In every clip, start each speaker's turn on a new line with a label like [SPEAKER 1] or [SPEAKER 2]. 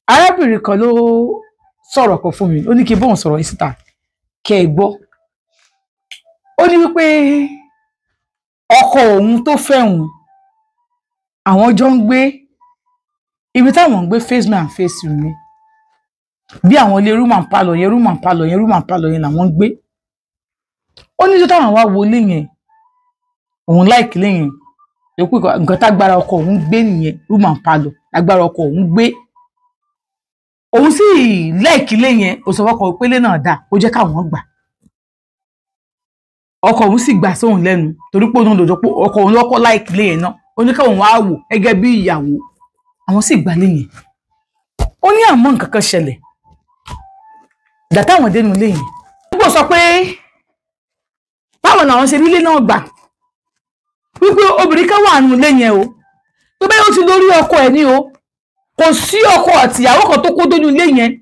[SPEAKER 1] arábìnrin kan ló sọ̀rọ̀ kan fún mi, ó ní kí n bóun sọ̀rọ̀ yìí síta kẹ́ ẹ gbọ́. Ó ní wípé ọkọ òun tó fẹ́ òun, àwọn jọ ń gbé ibi táwọn ń gbé face me and face you ni, bí àwọn ilé room and parlour yẹn room and parlour yẹn room and parlour yẹn làwọn ń gbé. Ó ní tó táwọn wá wo ilé yẹn, òun láìkí ilé yẹn, yòókù nǹkan tágbára ọkọ òun gbé nìyẹn, room and parlour lágbára ọkọ òun gbé. Òun sì láìkí ilé yẹn, ó sọ fọ́kọ pé ilé náà dáa, ó jẹ́ káwọn gbà. Ọkọ òun sì gbà sóhun lẹ́nu torí pé òun lòjọ́ pé ọkọ òun lọ́kọ́ láìkí ilé yẹn náà, ó ní káwọn wá wò gẹ́gẹ́ bí ìyàwó, àwọn sì gbà ilé yẹn. Ó ní àmọ́ nǹkan kan ṣẹlẹ̀ ìgbà táwọn dénú ilé yẹn. Ó sọ pé báwọn làwọn ṣe nílé náà gbà wípé obìnrin kan wà nínú ilé yẹn o, tó bẹ́ẹ̀ ó ti lórí ọkọ ẹ̀ ní o, kò sí ọkọ àtìyàwó kan tó kó dónú ilé yẹn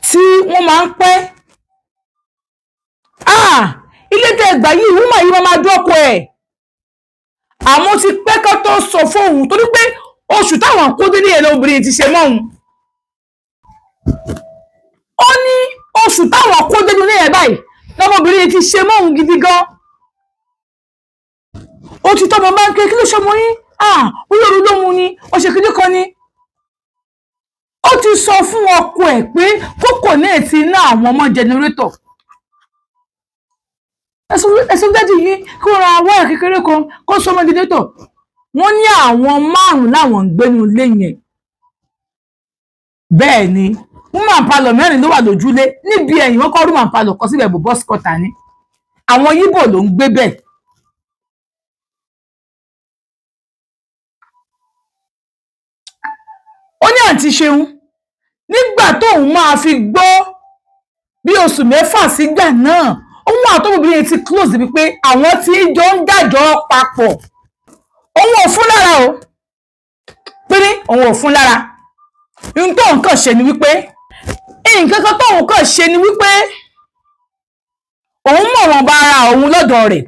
[SPEAKER 1] tí wọ́n máa ń pẹ́. Ilé tẹ́ gbà yìí wúmà yìí máa dọ́kọ ẹ̀, àmọ́ ti pẹ́ ká tó sọ fóun torí pé oṣù táwọn kó délé yẹn lóbìnrin ti ṣe mọ́ òun. Ó ní oṣù táwọn kó délé yẹn báyìí lọ́mọbìnrin ti ṣe mọ́ òun gidi gan. Ó ti tọ́mọ bá ń ké, kí ló ṣọmọ yín? Olóòrùn ló mu ni, ó ṣe kíní kan ni. Ó ti sọ fún ọkọ ẹ̀ pé kókò náà ti ná àwọn ọmọ jẹnẹrétọ̀. Ẹ̀sùn dájú yìí kí wọ́n ra wáyà kékeré kan kó sọmọ jẹnẹrétọ̀. Wọ́n ní àwọn 5 láwọn ń gbénu ilé yẹn. Bẹ́ẹ̀ ni room and parlour 4 ló wà lójúlé, níbi ẹ̀yìn wọ́n kọ́ room and parlour kan síbẹ̀ bò bọ́sì kọta ni. Àwọn Yíbò ló ń gbé bẹ́ẹ̀. Ó ní àǹtí Ṣeun nígbà tóun máa fi gbọ́ bí oṣù 6 sígbà náà, òun àtọmọbìnrin ti close bí pé àwọn tí jọ ń dájọ́ papọ̀. Òun ò fún lára o, pínrín òun ò fún lára. Ohun tóun kàn ṣe ni wípé nǹkan kan tóun kàn ṣe ni wípé òun mọ̀ wọn bá ara òun lọ́dọ̀ rẹ̀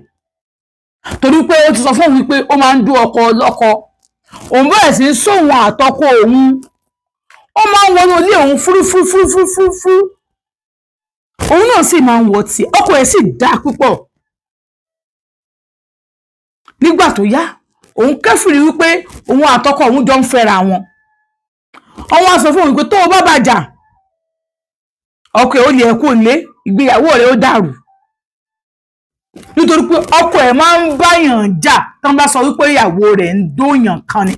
[SPEAKER 1] torí pé ó ti sọ fún òun wípé ó máa ń dún ọkọ lọ́kọ. Òun bẹ̀rẹ̀ sí í sóhun àtọkọ òun, ó máa ń wọnú ilé òun fúrúfúrúfúrúfúrú. Òun náà sì máa ń wọ tí ọkọ ẹ̀ sì dáa púpọ̀. Nígbà tó yá, òun kẹ́fìrí wípé òun àtọkọ òun jọ ń fẹ́ra wọn. Wọ́n sọ fún òun pé tó o bá bàjà ọkọ ẹ̀ ó lé ẹkú nílé, ìgbéyàwó rẹ̀ ó dàrú. Nítorí pé ọkọ ẹ̀ máa ń báyàn jà tán bá sọ wípé ìyàwó rẹ̀ ń dóyàn kan ni.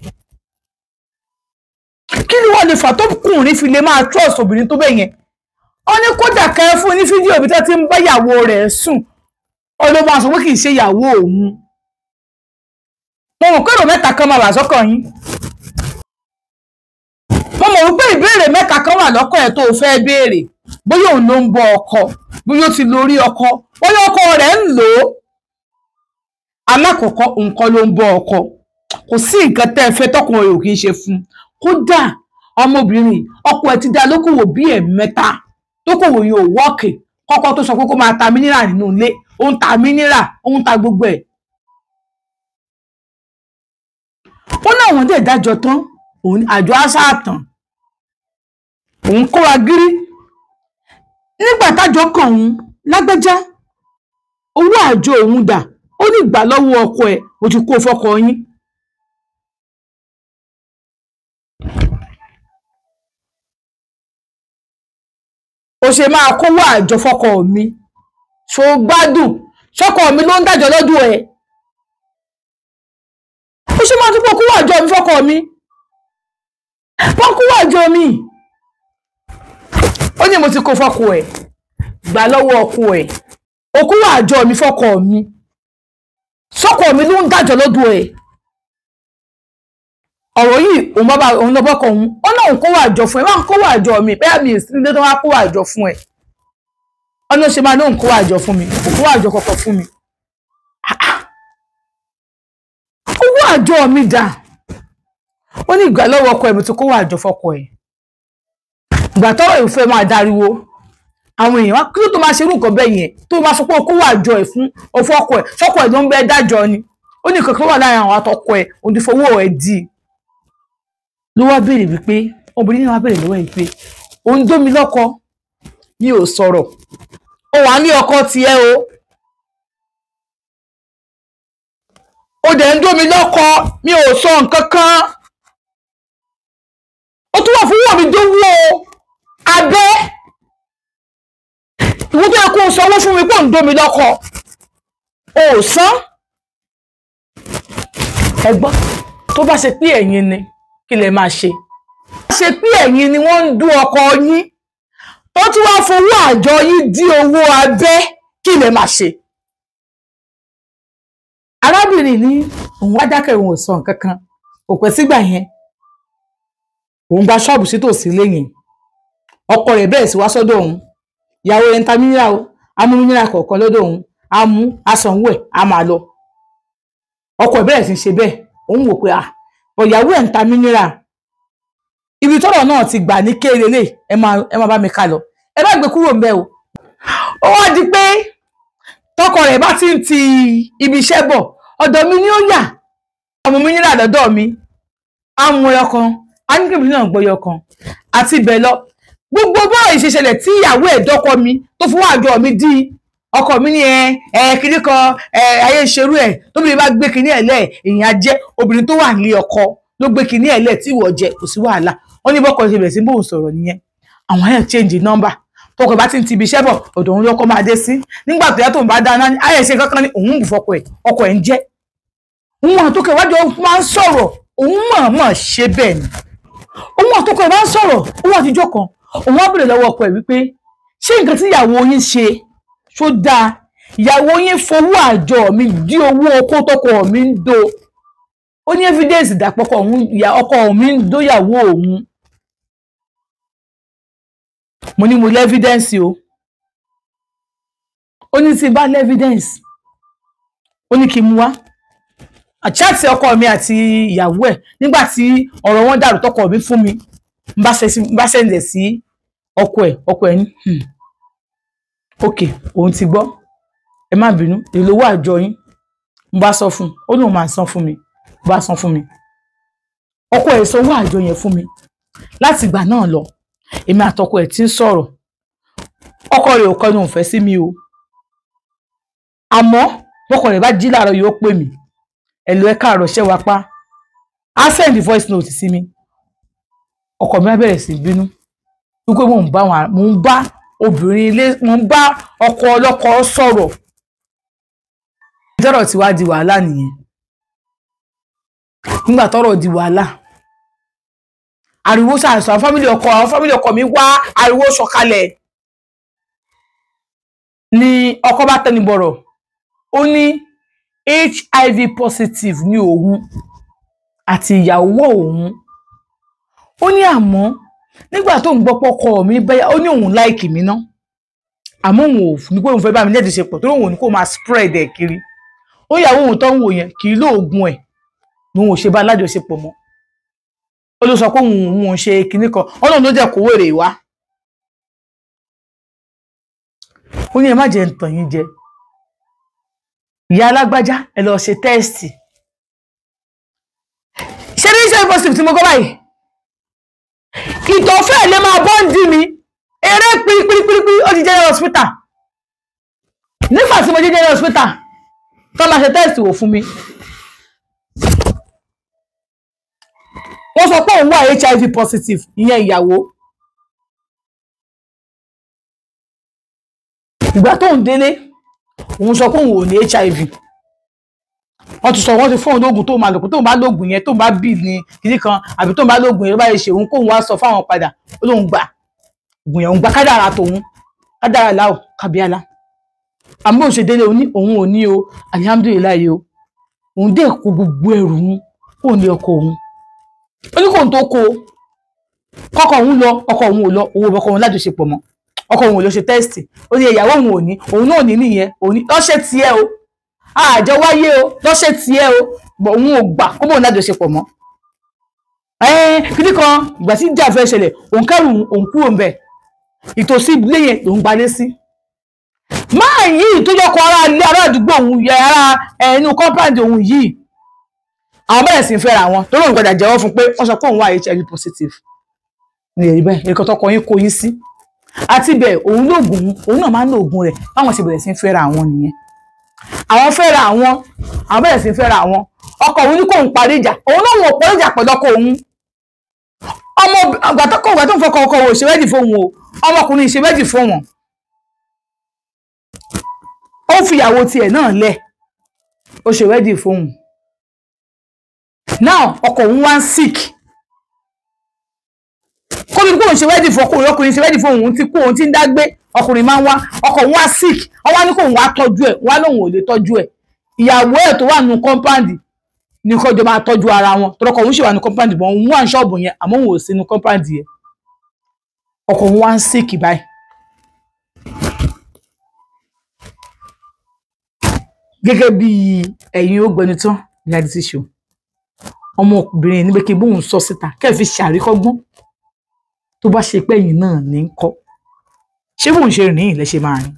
[SPEAKER 1] Kí ni wọ́n lè fà tó kùnrin fi lè máa trust obìnrin tó bẹ́ẹ̀ yẹn? Ó ní kódà kẹ́ fún ní fídíò bí tẹ́ ti ń bá ìyàwó rẹ̀ sùn, ó ló máa sọ pé kì í ṣe ìyàwó òun. Mo mọ̀ pé èrò 3 kan máa wà sọ́kàn yín. Mo mọ̀ wípé ìbéèrè 3 kan wà lọ́kàn ẹ̀ tó fẹ́ béèrè. Bóyá òun ló ń bọ ọkọ, bóyá ó ti lórí ọkọ, bóyá ọkọ rẹ̀ ń lò ó. Alákọ̀ọ́kọ́ nǹkan ló ń bọ ọkọ. Kò sí nǹkan tẹ́ ẹ fẹ́ tọkùnrin rẹ̀ ò kì í ṣe fún. Kódà ọmọbìnrin ọkọ ẹ̀ ti dá lókòwò bí 3 tókòwò yìí ò wọ́ọ̀kì kọ́kọ́ tó sọ pé kó máa ta mínírà nínú ilé, ó ń ta mínírà, ó ń ta gbogbo ẹ̀. Ó láwọn dẹ̀ dájọ́ tán, òun àjọ aṣáàtàn, òun kóra gírí. Nígbà tájọ kan òun lágbájá, owó àjọ òun dà, ó ní ìgbà lọ́wọ́ ọkọ ẹ̀, ó ti kó fọ́kọ yín. Ó ṣe máa kówó àjọ fọ́kọ mi, ṣó gbádùn, ṣọ́kọ mi ló ń dájọ́ lọ́dún ẹ̀. Ó ṣe máa tún pọ̀ kówó àjọ mi fọ́kọ mi, pọ̀ kówó àjọ mi. Ó ní mo ti kó fọ́kọ ẹ̀, gbà lọ́wọ́ ọkọ ẹ̀, ó kówó àjọ mi fọ́kọ mi, ṣọ́kọ mi ló ń dájọ́ lọ́dún ẹ̀. Ọ̀rọ̀ yìí òun lọ́bọ́kọ̀ òun, ó náà ń kówó àjọ fún ẹ, wá ń kówó àjọ mi, bẹ́ẹ̀ mi ìsìn nílé tó wá kówó àjọ fún ẹ. Ọ̀nà ṣe máa lóun kówó àjọ fún mi, kò kówó àjọ kọ̀ọ̀kan fún mi. Owó àjọ mi dà. Ó ní ìgbà lọ́wọ́ ọkọ ẹ̀ mo ti kówó àjọ fọ́kọ ẹ̀. Ìgbà tọ́rọ̀ ẹ̀ fẹ́ máa dariwo, àwọn èèyàn wá kí ló tó máa ṣe irú nǹkan bẹ́ẹ̀ yẹn tó máa sọ pé kówó àjọ ẹ̀ fún ọkọ ẹ̀, ṣọ́kọ ẹ̀ ló ń bẹ́ dájọ́ ni. Ó ní nǹkan kan wà láàrin àwọn àtọkọ ẹ̀, òun ti fowó ẹ̀ dì. Ló wá béèrè wípé obìnrin náà wá bẹ̀rẹ̀ lọ́wọ́ ẹ̀ pé ó ń dó mi lọ́kọ mi ò sọ̀rọ̀ ó wà ní ọkọ tiẹ̀ o ó dẹ̀ ń dó mi lọ́kọ mi ò sọ nǹkan kan ó tún wà fún wọ̀ mi dówó abẹ́ ìwọ́n tó yẹ kó sanwó fún mi pé ó ń dó mi lọ́kọ ò san ẹ̀gbọ́n tó bá ṣe pé ẹ̀yin ni kí lẹ máa ṣe ṣe pé ẹ̀yin ni wọ́n ń dú ọkọ yín ó tún wá fowó àjọ yín dí owó abẹ́ kí lẹ máa ṣe. arábìnrin ní òun wá dákẹ́ òun ò sọ nǹkan kan kò pẹ́ sígbà yẹn òun gba ṣọ́ọ̀bù sí tòsí lẹ́yìn ọkọ rẹ̀ bẹ̀rẹ̀ sí wá sọ́dọ̀ òun ìyàwó rẹ̀ ń ta mínírà o amú mínírà kọ̀ọ̀kan lọ́dọ̀ òun á mú asanwó ẹ̀ á máa lọ ọkọ ẹ̀ bẹ̀rẹ̀ sí ṣe bẹ́ẹ̀ òun wò pé ọ̀yàwó ẹ̀ ń ta mínírà ibi tọ́rọ̀ náà ti gbà ní kérélé ẹ máa bá mi ká lọ ẹ bá gbé kúrò ńbẹ̀ o ó wá di pé tọkọ rẹ̀ bá ti ń ti ibi iṣẹ́ bọ̀ ọ̀dọ̀ mi ni ó yà ọmọ mínírà lọ́dọ̀ mi á mú ẹyọ kan á ní kébìnrin náà gbọ́yọ kan àti ibẹ̀ lọ gbogbo báyìí ṣe ṣẹlẹ̀ tí ìyàwó ẹ̀ dọ́kọ mi tó fún àjọ mi dí ọkọ mi ní kinní kan ayé ìṣerú ẹ̀ tóbìnrin bá gbé kinní ẹ̀ lẹ̀ èèyàn jẹ́ obìnrin tó wà ní ọkọ ló gbé kinní ẹ̀ lẹ̀ tí ìwọ jẹ kò sí wàhálà wọ́n ní bọ́kọ ṣe bẹ̀rẹ̀ sí bóun sọ̀rọ̀ nìyẹn àwọn ayé change number tọkọ bá ti ń ti ibi iṣẹ́ bọ̀ ọ̀dọ̀ òun lọ́kọ máa dé sí nígbà tó yá tóun bá dáná ní ayé ṣe kankan ní òun bù fọkọ ẹ̀ ọkọ ẹ̀ ń jẹ́ òun àtọkọ ìwájú máa ń sọ̀rọ̀ òun mọ̀ọ́mọ̀ ṣe bẹ́ẹ̀ ni òun àtọkọ ẹ̀ máa ń sọ̀rọ̀ òun àtijọ́ kan òun á bèrè lọ́wọ́ ọkọ ẹ̀ wípé ṣé nǹkan tí ìyàwó yín ṣe ṣó dáa ìyàwó yín fowó àjọ mi dí owó okó tọkọ mi ń do ó ní evidence dàpọ̀kọ̀ ọkọ mi ń dóyàwó òun mo ní mo lé evidence o ó ní tí bá lé evidence ó ní kí n mú wá àcháàtì ọkọ mi àti ìyàwó ẹ̀ nígbà tí ọ̀rọ̀ wọn dàrú tọkọ mi fún mi n bá sẹ́ndẹ̀ sí ọkọ ẹ̀ ní ok òun ti gbọ́ ẹ má bínú èlò owó àjọ yín n bá sọ fún ó lóun máa san fún mi bá san fún mi ọkọ ẹ̀ sanwó àjọ yẹn fún mi láti ìgbà náà lọ èmi àtọkọ ẹ̀ ti ń sọ̀rọ̀ ọkọ rẹ̀ ò kọnu òfẹ́ sí mi o àmọ́ ọkọ rẹ̀ bá jí láàárọ̀ yóò pè mí ẹ̀lò ẹ káàárọ̀ ṣẹ́ wa pa á send voice note sí mi ọkọ mi á bẹ̀rẹ̀ sí bínú wípé mò ń bá obìnrin ilé mò ń bá ọkọ ọlọ́kọ sọ̀rọ̀ tọ́rọ̀ tí wá di wàhálà nìyẹn nígbà tọ́rọ̀ di wàhálà ariwo ṣàṣọ àwọn fámílì ọkọ mi wá ariwo sọ̀kalẹ̀ ni ọkọ bá tẹnu bọ̀rọ̀ ó ní HIV positive ní òun àti ìyàwó òun ó ní àmọ́ nígbà tó ń gbọ́ pọ́kọ mi bẹ́yà ó ní òun láìkì mi ná àmọ́ òun ò ní pé òun fẹ́ bá mi lẹ́dìí ṣe pọ̀ tó lóun ò ní kó máa spread ẹ̀ kiri ó yàwó òun tó ń wò yẹn kì í lóògùn ẹ̀ ni òun ò ṣe bá alájọṣepọ̀ mọ́ ó ló sọ pé òun ò ṣe kinní kan ọlọ́run ló jẹ́ kó wèrè wá ó ní ẹ má jẹ́ ń tàn yín jẹ ìyá alágbájá ẹ lọ ṣe tẹ́ẹ̀sì ṣé ní ṣe positive tí mo gbọ́ báyìí ìtọ̀fẹ́ lè máa bọ́ǹdì mi eré pírípírípírí ó ti general hospital nígbà tí mo jẹ́ general hospital tó máa ṣe tẹ́ẹ̀sì wò fún mi wọ́n sọ pé òun wà HIV positive ìyẹn ìyàwó ìgbà tó ń délé òun sọ pé òun ò ní HIV wọ́n ti fún òun lóògùn tó máa lògùn tó bá lóògùn yẹn tó bá bì ní kìíní kan àbí tó bá lóògùn yẹn báyìí ṣe òun kóun wá sọ fáwọn padà ó lóun gbà ògùn yẹn òun gba kádàrà tòun kádàrà láò kábíálá àmọ́ òun ṣe délé òun ò ní o alihamudulilayi o òun dé kó gbogbo ẹrù òun kó ní ọkọ òun ó ní kóun tó kó kọkọ òun lọ ọkọ òun ò lọ owó ọkọ òun lájọṣepọ̀ mọ́ ọkọ òun ò lọ ṣe tẹ́sítì ó ní ìyàwó òun ò ní òun náà ní nìyẹn òun ní lọ́ṣẹ̀ tiẹ̀ o àjọ wáyé o lọ́ṣẹ̀ tiẹ̀ o bọ̀ òun ò gbà kó bóun lájọṣepọ̀ mọ́ kíní kan ìgbà tí ìjà fẹ́ ṣẹlẹ̀ òun kẹ́rù òun kúrò ń bẹ̀ ìtòsí ilé yẹn lòun gbalé sí máa yìí tó yọkọ ará ilé ará àdúgbò òun yẹ ará inú kọ́ńpáàdì òun yìí àwọn bẹ̀rẹ̀ sí ń fẹ́ra wọn tó lóun gbọdọ̀ jẹ́wọ́ fún pé wọ́n sọ pé òun wà HIV positive ní ẹ̀rí bẹ́ẹ̀ ẹ̀rí kan tọkọ yín kó yín sí àti bẹ́ẹ̀ òun lóògùn òun náà máa ń lo oògùn rẹ̀ báwọn ṣe bẹ̀rẹ̀ sí ń fẹ́ra àwọn nìyẹn àwọn fẹ́ra àwọn bẹ̀rẹ̀ sí ń fẹ́ra àwọn ọkọ òun ní kóun parí ìjà òun náà wọ́n parí ìjà pẹ̀lú ọkọ òun ọmọ àgbàtọ́kọ̀ ìgbà tó ń fọkọ ọkọ ò ṣe méjì fóun o ọmọkùnrin ṣe méjì fún wọn ó fìyàwó tiẹ̀ náà lẹ̀ ó ṣe méjì fóun now ọkọ òun wá ń sick kó ní kóun ṣe méjì fún ọkùnrin ṣe méjì fún òun ti kú òun ti ń dágbé ọkùnrin máa ń wá ọkọ òun wá sick wọ́n wá ní kóun wá tọ́jú ẹ̀ wọ́n á lóun ò lè tọ́jú ẹ̀ ìyàwó ẹ̀ tó wà nínú compound ní kọjọ máa tọ́jú ara wọn tọrọkọ òun ṣì wà ní compound bọ̀ òun wà ní ṣọ́ọ̀bù yẹn àmọ́ òun ò sí ní compound yẹn ọkọ òun wá ń sick báyìí gẹ́gẹ́ bí ẹ̀yin ó gbẹni tán ní adití ṣò ọmọbìnrin níbi kí bóun sọ síta kẹ́ẹ̀ fi ṣàríkọ́gbọ́n tó bá ṣe pé ẹ̀yin náà ní kọ́ ṣé bóun ṣe rìn ilẹ̀ ṣe máa rìn